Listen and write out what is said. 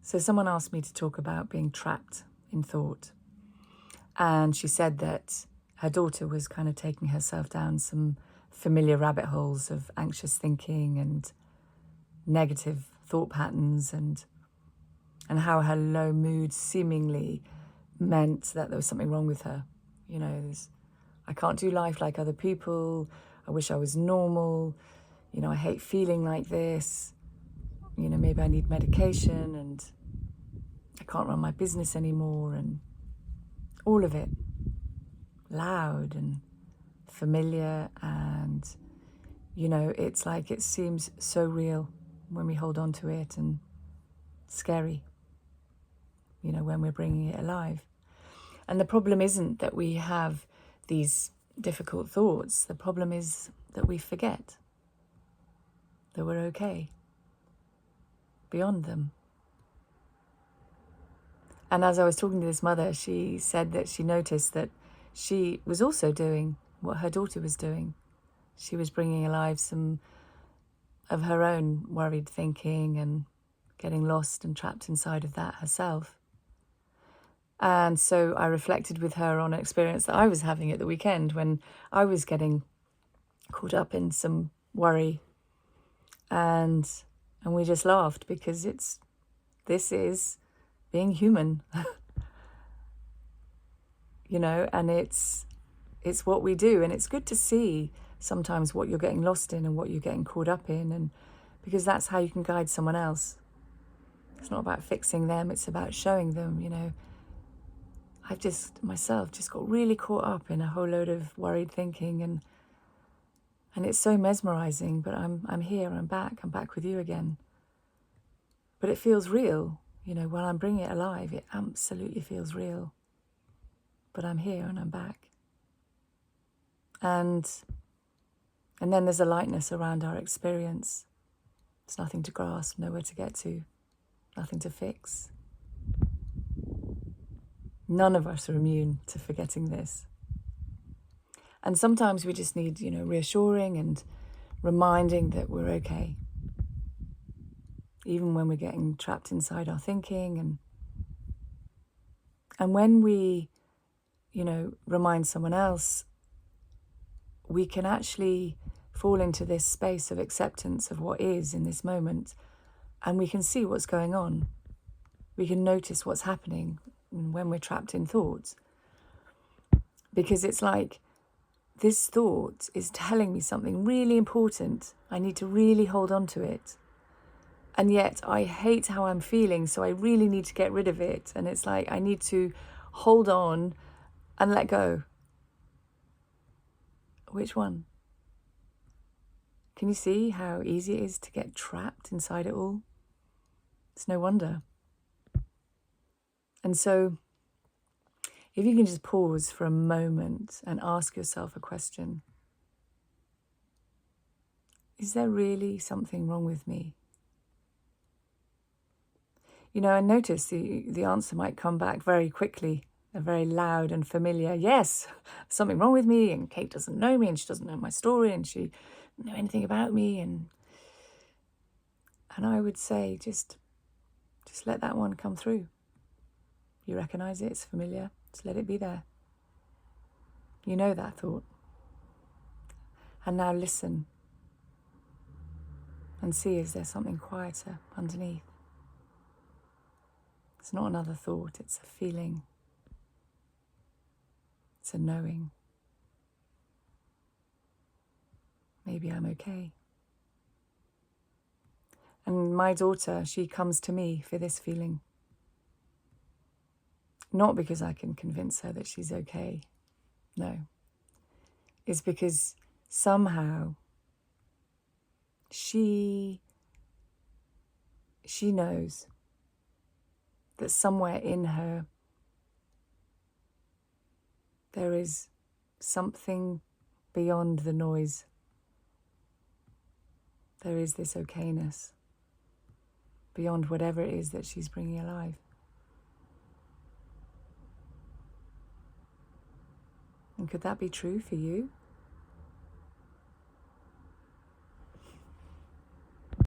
So someone asked me to talk about being trapped in thought. And she said that her daughter was kind of taking herself down some familiar rabbit holes of anxious thinking and negative thought patterns, and how her low mood seemingly meant that there was something wrong with her. You know, I can't do life like other people. I wish I was normal. You know, I hate feeling like this. You know, maybe I need medication, and I can't run my business anymore, and all of it loud and familiar. And, you know, it's like it seems so real when we hold on to it, and scary, you know, when we're bringing it alive. And the problem isn't that we have these difficult thoughts. The problem is that we forget that we're okay beyond them. And as I was talking to this mother, she said that she noticed that she was also doing what her daughter was doing. She was bringing alive some of her own worried thinking and getting lost and trapped inside of that herself. And so I reflected with her on an experience that I was having at the weekend when I was getting caught up in some worry. And we just laughed, because this is being human, you know, and it's what we do. And it's good to see sometimes what you're getting lost in and what you're getting caught up in, and because that's how you can guide someone else. It's not about fixing them, it's about showing them, you know. I've myself got really caught up in a whole load of worried thinking, and it's so mesmerizing, but I'm here, I'm back with you again. But it feels real, you know, when I'm bringing it alive, it absolutely feels real. But I'm here and I'm back. And then there's a lightness around our experience. There's nothing to grasp, nowhere to get to, nothing to fix. None of us are immune to forgetting this. And sometimes we just need, you know, reassuring and reminding that we're okay. Even when we're getting trapped inside our thinking. And when we, you know, remind someone else, we can actually fall into this space of acceptance of what is in this moment. And we can see what's going on. We can notice what's happening when we're trapped in thoughts. Because it's like, this thought is telling me something really important. I need to really hold on to it. And yet I hate how I'm feeling, so I really need to get rid of it. And it's like, I need to hold on and let go. Which one? Can you see how easy it is to get trapped inside it all? It's no wonder. And so, if you can just pause for a moment and ask yourself a question. Is there really something wrong with me? You know, and notice the answer might come back very quickly, a very loud and familiar, yes, something wrong with me, and Kate doesn't know me, and she doesn't know my story, and she doesn't know anything about me. And I would say, just let that one come through. You recognize it, it's familiar, just let it be there. You know that thought. And now listen and see, is there something quieter underneath? It's not another thought, it's a feeling. It's a knowing. Maybe I'm okay. And my daughter, she comes to me for this feeling. Not because I can convince her that she's okay. No. It's because somehow she knows that somewhere in her there is something beyond the noise. There is this okayness beyond whatever it is that she's bringing alive. And could that be true for you?